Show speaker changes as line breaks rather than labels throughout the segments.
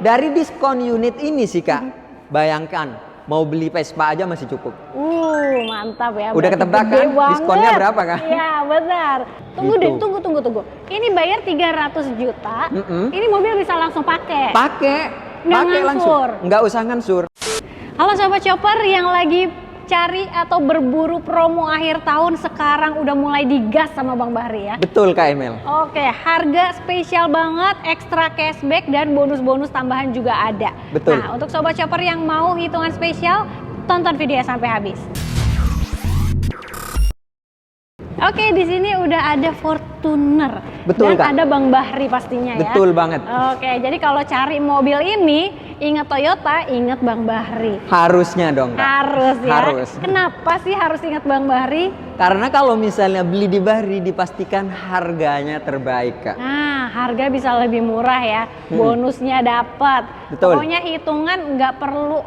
Dari diskon unit ini sih Kak, bayangkan mau beli Vespa aja masih cukup.
Mantap ya.
Udah ketebak kan diskonnya berapa Kak?
Iya benar. Tunggu
Gitu.
deh, tunggu. Ini bayar 300 juta, ini mobil bisa langsung pakai. Nggak
Pakai langsung.
ngansur.
Nggak usah ngansur.
Halo Sobat Chopper yang lagi cari atau berburu promo akhir tahun, sekarang udah mulai digas sama Bang Bahri ya.
Betul Kak Emel.
Oke, harga spesial banget, ekstra cashback dan bonus-bonus tambahan juga ada.
Betul.
Nah, untuk Sobat Chopper yang mau hitungan spesial, tonton videonya sampai habis. Oke, di sini udah ada Fortuner.
Betul,
dan
Kak.
ada Bang Bahri pastinya ya.
Betul banget.
Oke, jadi kalau cari mobil ini, ingat Toyota, ingat Bang Bahri.
Harusnya dong Kak.
Harus ya.
Harus.
Kenapa sih harus ingat Bang Bahri?
Karena kalau misalnya beli di Bahri dipastikan harganya terbaik Kak.
Nah, harga bisa lebih murah ya. Bonusnya dapat.
Betul.
Pokoknya hitungan nggak perlu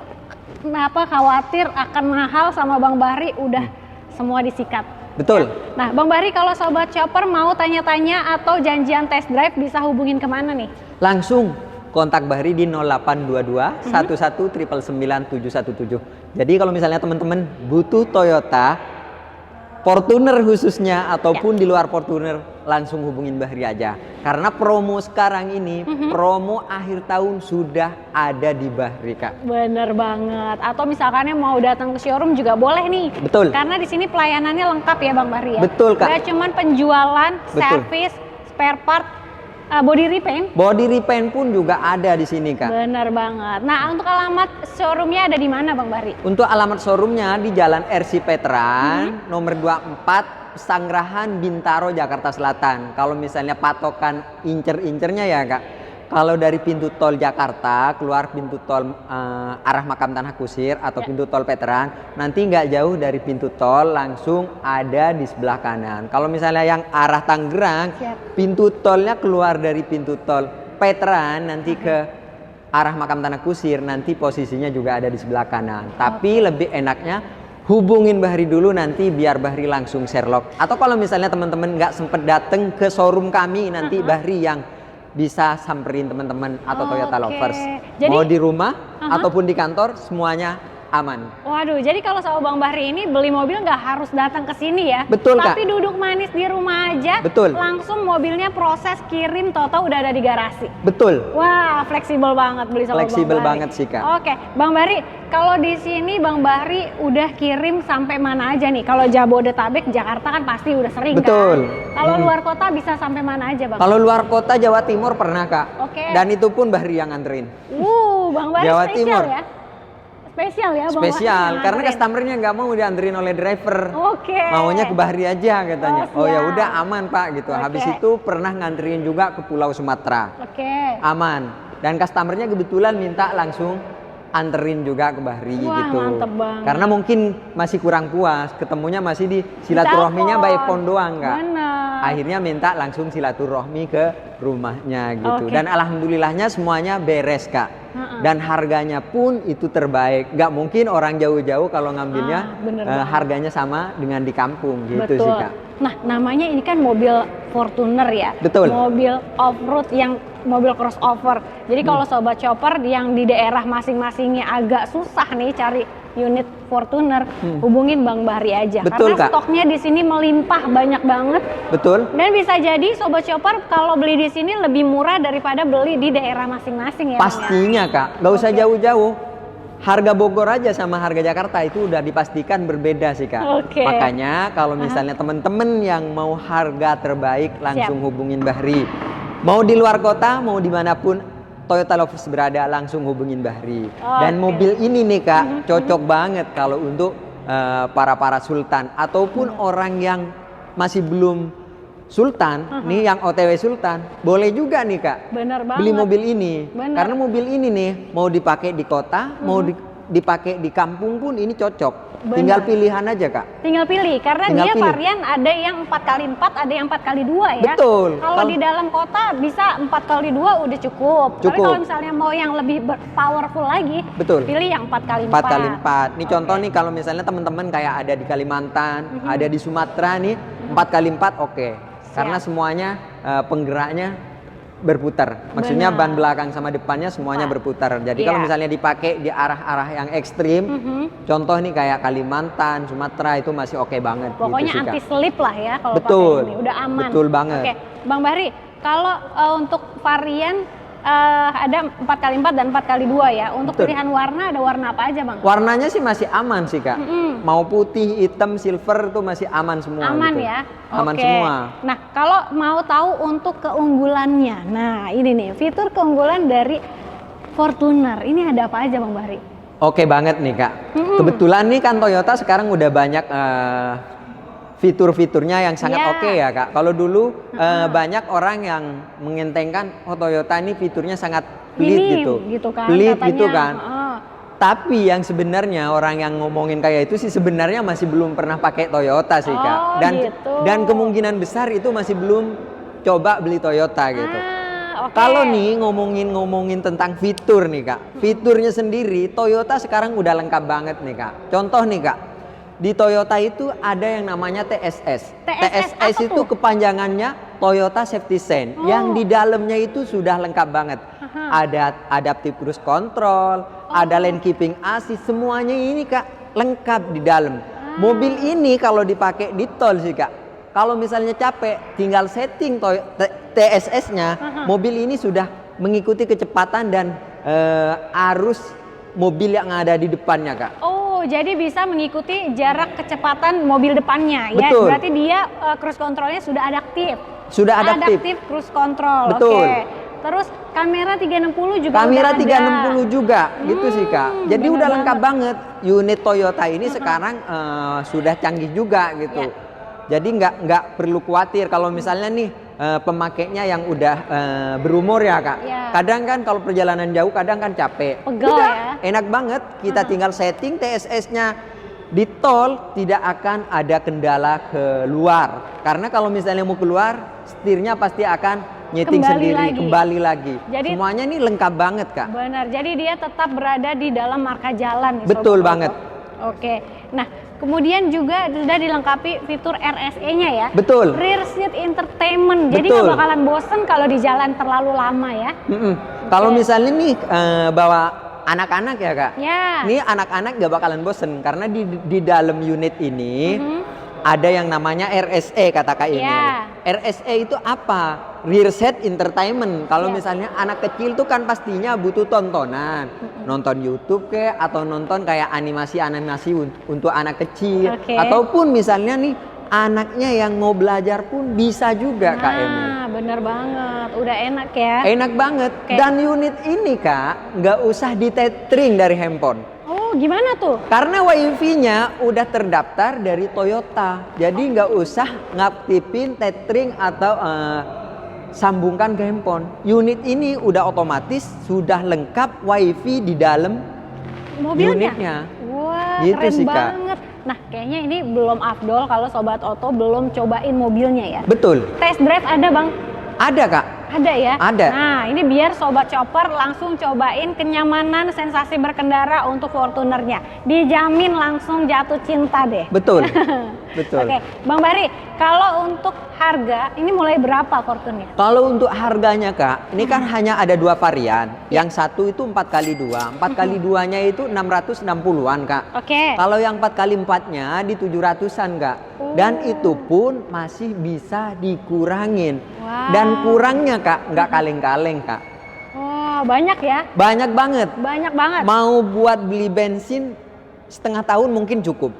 khawatir akan mahal sama Bang Bahri, udah semua disikat.
Betul.
Nah, Bang Bahri, kalau Sobat Chopper mau tanya-tanya atau janjian test drive bisa hubungin kemana nih?
Langsung kontak Bahri di 0822 11 999 717. Jadi kalau misalnya teman-teman butuh Toyota Fortuner khususnya ataupun di luar Fortuner, langsung hubungin Bahri aja. Karena promo sekarang ini, promo akhir tahun sudah ada di Bahri Kak.
Bener banget. Atau misalkan mau datang ke showroom juga boleh nih.
Betul.
Karena di sini pelayanannya lengkap ya Bang Bahri ya.
Betul, Kak.
Gak cuman penjualan,
Betul.
servis, spare part, body repaint.
Body repaint pun juga ada di sini Kak.
Bener banget. Nah, untuk alamat showroomnya ada di mana Bang Bahri?
Untuk alamat showroomnya di Jalan RC Veteran nomor 24 Pesanggerahan Bintaro Jakarta Selatan. Kalau misalnya patokan incer-incernya ya Kak, kalau dari pintu tol Jakarta keluar pintu tol arah Makam Tanah Kusir atau pintu tol Veteran, nanti nggak jauh dari pintu tol langsung ada di sebelah kanan. Kalau misalnya yang arah Tangerang, pintu tolnya keluar dari pintu tol Veteran nanti ke arah Makam Tanah Kusir, nanti posisinya juga ada di sebelah kanan. Tapi lebih enaknya hubungin Bahri dulu nanti biar Bahri langsung Sherlock. Atau kalau misalnya teman-teman nggak sempet dateng ke showroom kami, nanti Bahri yang bisa samperin teman-teman atau Toyota Lovers.
Jadi,
mau di rumah ataupun di kantor, semuanya aman.
Waduh, jadi kalau sama Bang Bahri ini beli mobil nggak harus datang ke sini ya?
Betul, Kak.
Tapi duduk manis di rumah aja.
Betul.
Langsung mobilnya proses kirim, toto udah ada di garasi.
Betul.
Wah, fleksibel banget beli sama
Fleksibel
Bang Bahri.
banget sih, Kak.
Oke, Bang Bahri, kalau di sini Bang Bahri udah kirim sampai mana aja nih? Kalau Jabodetabek, Jakarta kan pasti udah sering
Betul.
kan? Kalau luar kota bisa sampai mana aja Bang?
Kalau luar kota Jawa Timur pernah Kak.
Oke.
Dan itu pun Bahri yang nganterin.
Bang Bahri
Jawa
spesial
Timur.
ya? Spesial ya Bang Bahri
Spesial,
yang
karena
nganterin.
customernya nggak mau dianterin oleh driver.
Oke.
Maunya ke Bahri aja katanya.
Oh,
Oh ya
siap.
udah aman Pak gitu.
Oke.
Habis itu pernah nganterin juga ke Pulau Sumatera.
Oke.
Aman. Dan customernya kebetulan minta langsung anterin juga ke Bahri
Wah,
gitu.
mantep banget.
Karena mungkin masih kurang puas, ketemunya masih di silaturahminya
Telepon.
by phone doang Kak.
Bener.
Akhirnya minta langsung silaturahmi ke rumahnya gitu.
Oke.
Dan alhamdulillahnya semuanya beres Kak. Dan harganya pun itu terbaik. Nggak mungkin orang jauh-jauh kalau ngambilnya
bener banget.
harganya sama dengan di kampung gitu
Betul.
sih Kak.
Nah, namanya ini kan mobil Fortuner ya.
Betul.
Mobil off-road yang mobil crossover. Jadi kalau Sobat Chopper yang di daerah masing-masingnya agak susah nih cari unit Fortuner, hubungin Bang Bahri aja.
Betul,
Karena
Kak.
stoknya di sini melimpah banyak banget.
Betul?
Dan bisa jadi Sobat Chopper kalau beli di sini lebih murah daripada beli di daerah masing-masing ya. Bang, ya?
Pastinya Kak. Nggak usah jauh-jauh. Harga Bogor aja sama harga Jakarta itu udah dipastikan berbeda sih Kak.
Oke.
Makanya kalau misalnya temen-temen yang mau harga terbaik langsung hubungin Bahri. Mau di luar kota, mau dimanapun Toyota Lovers berada, langsung hubungin Bahri. Dan mobil ini nih Kak, cocok banget kalau untuk para sultan ataupun orang yang masih belum sultan, nih yang OTW sultan, boleh juga nih Kak.
Bener banget.
Beli mobil ini.
Bener.
Karena mobil ini nih mau dipakai di kota, mau dipakai di kampung pun ini cocok.
Bener.
Tinggal pilihan aja Kak.
Tinggal pilih, karena
Tinggal
dia
pilih.
varian ada yang 4x4, ada yang 4x2 ya.
Betul.
Kalau di dalam kota bisa 4x2 udah cukup. Tapi
Cukup.
kalau misalnya mau yang lebih powerful lagi,
Betul.
pilih yang 4x4.
4x4. Nih contoh nih kalau misalnya teman-teman kayak ada di Kalimantan, ada di Sumatera nih, 4x4 oke. Karena semuanya penggeraknya berputar. Maksudnya
Benar.
ban belakang sama depannya semuanya berputar. Jadi kalau
Iya.
misalnya dipakai di arah-arah yang ekstrim, contoh nih kayak Kalimantan, Sumatera itu masih oke banget.
Pokoknya
gitu sih, Kak.
anti slip lah ya kalau
Betul.
pakai ini, udah aman.
Betul banget.
Oke, Bang Bahri, kalau untuk varian ada 4x4 dan 4x2 ya. Untuk
Betul.
pilihan warna ada warna apa aja, Bang?
Warnanya sih masih aman sih, Kak. Mau putih, hitam, silver tuh masih aman semua.
Aman
gitu.
ya.
Aman
Oke.
semua.
Nah, kalau mau tahu untuk keunggulannya. Nah, ini nih fitur keunggulan dari Fortuner. Ini ada apa aja, Bang Bahri?
Oke banget nih, Kak. Kebetulan nih kan Toyota sekarang udah banyak fitur-fiturnya yang sangat
Iya.
oke ya, Kak. Kalau dulu banyak orang yang mengentengkan, oh Toyota ini fiturnya sangat pelit
gitu kan
pelit
katanya.
gitu kan.
Heeh.
Tapi yang sebenarnya orang yang ngomongin kayak itu sih sebenarnya masih belum pernah pakai Toyota sih, Kak.
Oh,
Dan
gitu.
dan kemungkinan besar itu masih belum coba beli Toyota gitu.
Oke.
Kalau nih ngomongin tentang fitur nih, Kak. Fiturnya sendiri Toyota sekarang udah lengkap banget nih, Kak. Contoh nih, Kak. Di Toyota itu ada yang namanya TSS.
TSS apa
itu
tuh?
kepanjangannya Toyota Safety Sense. Yang di dalamnya itu sudah lengkap banget. Ada adaptive cruise control, ada lane keeping assist, semuanya ini, Kak, lengkap di dalam. Mobil ini kalau dipakai di tol sih, Kak. Kalau misalnya capek, tinggal setting TSS-nya, mobil ini sudah mengikuti kecepatan dan arus mobil yang ada di depannya, Kak.
Oh, jadi bisa mengikuti jarak kecepatan mobil depannya ya.
Betul.
Berarti dia cruise controlnya sudah adaptif.
Sudah adaptif.
Cruise control.
Betul.
Oke. Terus kamera 360 juga
Kamera
udah
360 juga, gitu sih, Kak. Jadi
bener
udah lengkap
banget.
banget. Unit Toyota ini sekarang sudah canggih juga gitu.
Ya.
Jadi nggak perlu khawatir kalau misalnya nih pemakainya yang udah berumur ya, Kak.
Ya.
Kadang kan kalau perjalanan jauh kadang kan capek.
Pegel
Udah,
ya.
enak banget. Kita tinggal setting TSS-nya di tol, tidak akan ada kendala keluar. Karena kalau misalnya mau keluar, setirnya pasti akan nyeting sendiri, kembali lagi.
Jadi,
semuanya ini lengkap banget, Kak.
benar. Jadi dia tetap berada di dalam marka jalan. nih,
Betul
Sobat
banget.
Auto. Oke. Nah, kemudian juga sudah dilengkapi fitur RSE-nya ya.
Betul.
Rear Seat Entertainment. Jadi
Betul.
nggak bakalan bosen kalau di jalan terlalu lama ya.
Kalau misalnya nih bawa anak-anak ya, Kak.
Ya.
Ini anak-anak gak bakalan bosen karena di dalam unit ini ada yang namanya RSE kata Kak ini.
Ya.
RSE itu apa? Rear Seat Entertainment. Kalau
Ya.
misalnya anak kecil tuh kan pastinya butuh tontonan, nonton YouTube kayak atau nonton kayak animasi-animasi untuk anak kecil,
Oke.
ataupun misalnya nih anaknya yang mau belajar pun bisa juga, Kak Emil.
Nah, bener banget. Udah enak ya.
Enak banget.
Oke.
Dan unit ini, Kak, nggak usah ditethering dari handphone.
Oh, gimana tuh?
Karena WiFi-nya udah terdaftar dari Toyota. Jadi nggak usah ngaktifin tethering atau sambungkan ke handphone. Unit ini udah otomatis sudah lengkap WiFi di dalam
Mobilnya?
unitnya.
Wah,
Gitu
keren
sih, Kak.
banget. Nah, kayaknya ini belum afdol kalau Sobat Auto belum cobain mobilnya ya.
Betul.
Test drive ada, Bang?
Ada, Kak.
Ada ya?
Ada.
Nah, ini biar Sobat Chopper langsung cobain kenyamanan sensasi berkendara untuk Fortunernya. Dijamin langsung jatuh cinta deh.
Betul. Betul.
Oke, Bang Bahri, kalau untuk harga, ini mulai berapa Fortuner?
Kalau untuk harganya, Kak, ini kan hanya ada dua varian. Yang satu itu 4x2. 4x2-nya itu 660-an, Kak.
Oke.
Kalau yang 4x4-nya di 700-an, Kak. Dan itu pun masih bisa dikurangin.
Wow.
Dan kurangnya, Kak, nggak kaleng-kaleng, Kak.
Wah, banyak ya?
Banyak banget.
Banyak banget.
Mau buat beli bensin setengah tahun mungkin cukup.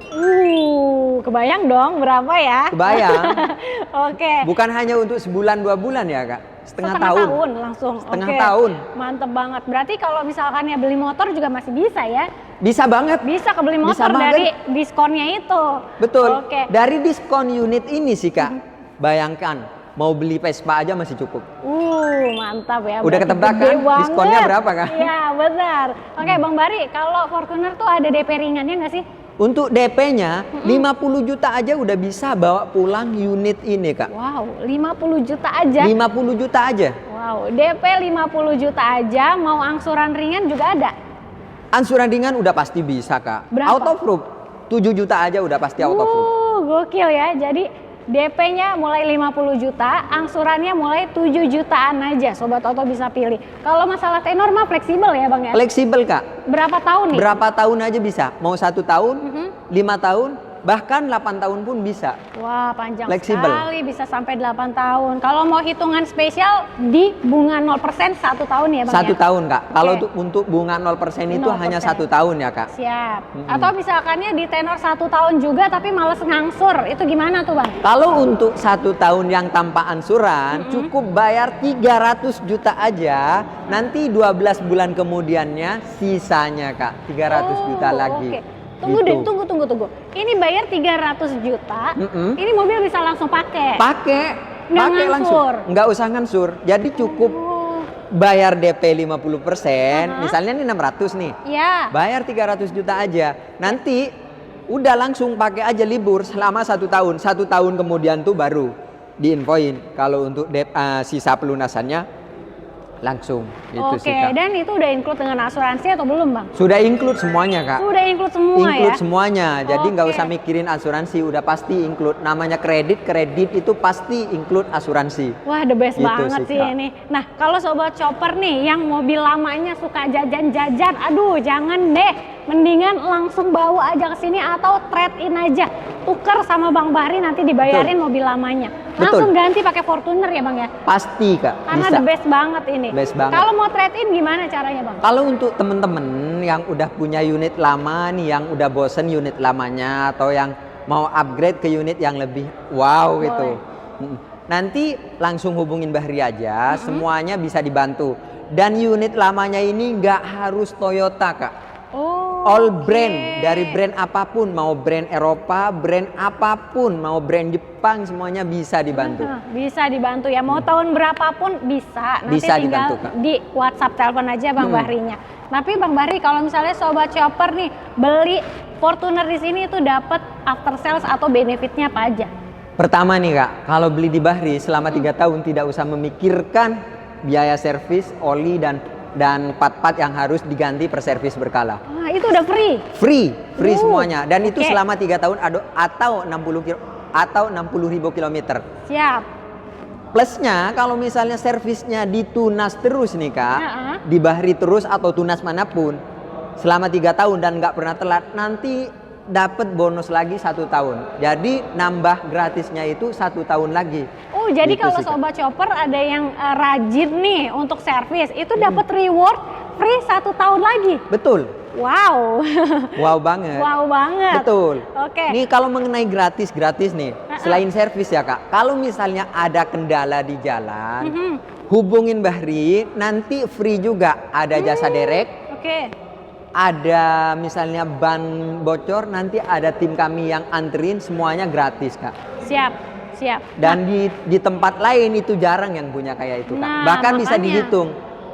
Kebayang dong berapa ya?
Kebayang.
Oke.
Bukan hanya untuk sebulan 2 bulan ya, Kak. Setengah tahun.
Langsung.
Setengah
Oke.
tahun.
Mantep banget. Berarti kalau misalkan ya beli motor juga masih bisa ya?
Bisa banget.
Bisa kebeli
Bisa
motor
banget.
dari diskonnya itu.
Betul.
Oke.
Dari diskon unit ini sih, Kak. Bayangkan, mau beli Vespa aja masih cukup.
Mantap ya.
Udah
Berarti
ketebak
gede
kan
banget.
diskonnya berapa, Kak?
Iya, benar. Oke, Bang Bari, kalau Fortuner tuh ada DP ringannya nggak sih?
Untuk DP-nya 50 juta aja udah bisa bawa pulang unit ini, Kak.
Wow, 50 juta aja.
50 juta aja.
Wow, DP 50 juta aja, mau angsuran ringan juga ada.
Angsuran ringan udah pasti bisa, Kak.
Berapa?
Autoproof 7 juta aja udah pasti autoproof.
Gokil ya. Jadi DP-nya mulai 50 juta, angsurannya mulai 7 jutaan aja. Sobat Oto bisa pilih. Kalau masalah tenor mah fleksibel ya Bang ya?
Fleksibel Kak.
Berapa tahun nih?
Berapa tahun aja bisa. Mau 1 tahun, 5 tahun, bahkan 8 tahun pun bisa.
Wah, panjang
Fleksibel.
sekali, bisa sampai 8 tahun. Kalau mau hitungan spesial di bunga 0% 1 tahun ya Bang
1
ya?
tahun Kak. Kalau
Oke.
untuk bunga 0% itu
0%.
hanya 1 tahun ya Kak.
Siap. Atau misalkannya di tenor 1 tahun juga tapi males ngangsur, itu gimana tuh Bang?
Kalau untuk 1 tahun yang tanpa ansuran, cukup bayar 300 juta aja. Nanti 12 bulan kemudiannya sisanya Kak, 300 juta lagi.
Oke. Tunggu
Gitu.
deh, tunggu. Ini bayar 300 juta, ini mobil bisa langsung pakai.
Pakai
Nggak
langsung.
ngansur.
Nggak usah ngansur. Jadi cukup
Oh,
bayar DP 50%, misalnya nih 600 nih.
ya.
Bayar 300 juta aja. Nanti udah langsung pakai aja libur selama 1 tahun. 1 tahun kemudian tuh baru diinfoin kalau untuk sisa pelunasannya langsung itu
Oke,
sih Kak.
dan itu udah include dengan asuransi atau belum Bang?
Sudah include semuanya Kak.
Udah include semua
Include
ya?
semuanya. Jadi nggak
Oke.
usah mikirin asuransi, udah pasti include. Namanya kredit itu pasti include asuransi.
Wah, the best
Gitu
banget
sih,
sih
Kak.
ini. Nah, kalau Sobat Chopper nih yang mobil lamanya suka jajan-jajan, aduh jangan deh. Mendingan langsung bawa aja ke sini atau trade in aja. Tuker sama Bang Bahri nanti dibayarin mobil lamanya. Langsung
Betul.
ganti pakai Fortuner ya Bang ya?
Pasti Kak.
Karena
Bisa.
the best banget ini.
Best banget.
Kalau mau trade in gimana caranya Bang?
Kalau untuk temen-temen yang udah punya unit lama nih, yang udah bosen unit lamanya atau yang mau upgrade ke unit yang lebih wow gitu, nanti langsung hubungin Bahri aja, semuanya bisa dibantu. Dan unit lamanya ini nggak harus Toyota Kak.
Oh,
All
oke.
brand, dari brand apapun, mau brand Eropa, brand apapun, mau brand Jepang, semuanya bisa dibantu.
Bisa dibantu ya, mau tahun berapapun bisa. Nanti
Bisa
tinggal
dibantu, Kak.
di WhatsApp telepon aja Bang Bahrinya. Tapi Bang Bahri kalau misalnya Sobat Chopper nih beli Fortuner di sini itu dapat after sales atau benefitnya apa aja?
Pertama nih Kak, kalau beli di Bahri selama 3 tahun tidak usah memikirkan biaya servis, oli dan part-part yang harus diganti per servis berkala.
Wah, itu udah free.
Free semuanya. Dan itu
oke.
selama 3 tahun atau 60.000 kilometer.
Siap.
Plusnya kalau misalnya servisnya ditunas terus nih Kak,
Heeh.
di Bahri terus atau tunas manapun selama 3 tahun dan nggak pernah telat, nanti dapat bonus lagi 1 tahun. Jadi nambah gratisnya itu 1 tahun lagi.
Oh, jadi
Gitu
kalau
sih, Kak.
Sobat Chopper ada yang rajin nih untuk servis, itu dapat reward free 1 tahun lagi.
Betul.
Wow.
Wow banget.
Wow banget.
Betul.
Oke.
Nih kalau mengenai gratis nih, selain servis ya Kak, kalau misalnya ada kendala di jalan, hubungin Bahri, nanti free juga. Ada jasa derek,
Oke.
ada misalnya ban bocor, nanti ada tim kami yang anterin, semuanya gratis Kak.
Siap.
Dan di tempat lain itu jarang yang punya kayak itu Kak.
Nah,
Bahkan bisa
makanya.
dihitung.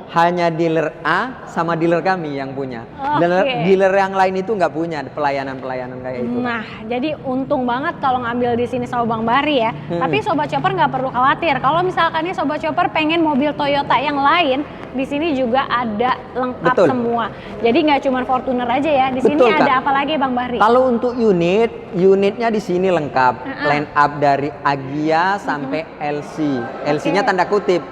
Hanya dealer A sama dealer kami yang punya.
Oke.
Dealer yang lain itu nggak punya pelayanan kayak itu.
Nah, jadi untung banget kalau ngambil di sini sama Bang Bahri ya. Tapi Sobat Chopper nggak perlu khawatir. Kalau misalkan nih Sobat Chopper pengen mobil Toyota yang lain, di sini juga ada lengkap
Betul.
semua. Jadi nggak cuma Fortuner aja ya. Di sini
Betul,
ada
Kak.
apa lagi Bang Bahri?
Kalau untuk unitnya di sini lengkap. Line up dari Agya sampai LC. LC-nya tanda kutip.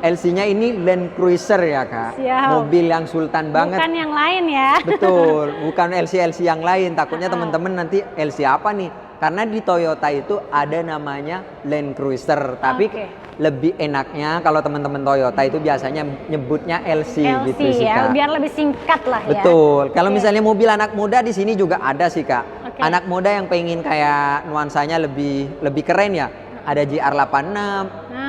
LC-nya ini Land Cruiser ya Kak.
Siap.
Mobil yang sultan banget.
Bukan yang lain ya.
Betul, bukan LC yang lain. Takutnya teman-teman nanti LC apa nih? Karena di Toyota itu ada namanya Land Cruiser. Tapi
Oke.
lebih enaknya kalau teman-teman Toyota itu biasanya nyebutnya LC, gitu sih
ya,
Kak.
biar lebih singkat lah ya.
Betul. Kalau
Oke.
misalnya mobil anak muda di sini juga ada sih Kak.
Oke.
Anak muda yang pengen kayak nuansanya lebih keren ya. Ada GR86,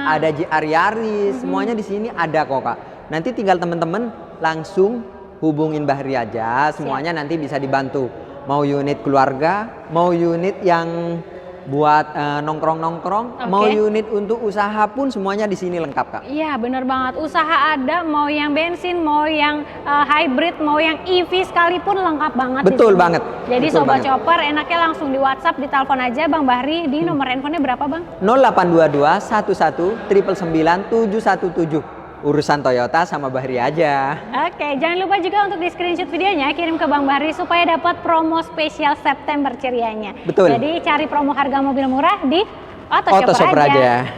ada GR Yaris, semuanya di sini ada kok Kak. Nanti tinggal teman-teman langsung hubungin Bahri aja, semuanya nanti bisa dibantu. Mau unit keluarga, mau unit yang buat nongkrong-nongkrong,
Oke.
mau unit untuk usaha pun semuanya di sini lengkap Kak.
Iya bener banget, usaha ada, mau yang bensin, mau yang hybrid, mau yang EV sekalipun lengkap banget. di
Betul
sini.
banget.
Jadi
Betul
Sobat
banget.
Chopper enaknya langsung di WhatsApp, di telepon aja Bang Bahri, di nomor handphonenya berapa Bang?
0822 11 999 717. Urusan Toyota sama Bahri aja.
Oke, jangan lupa juga untuk di screenshot videonya, kirim ke Bang Bahri supaya dapat promo spesial September cerianya.
Betul.
Jadi cari promo harga mobil murah di Auto
Auto
Shopper
Shopper
aja.
aja.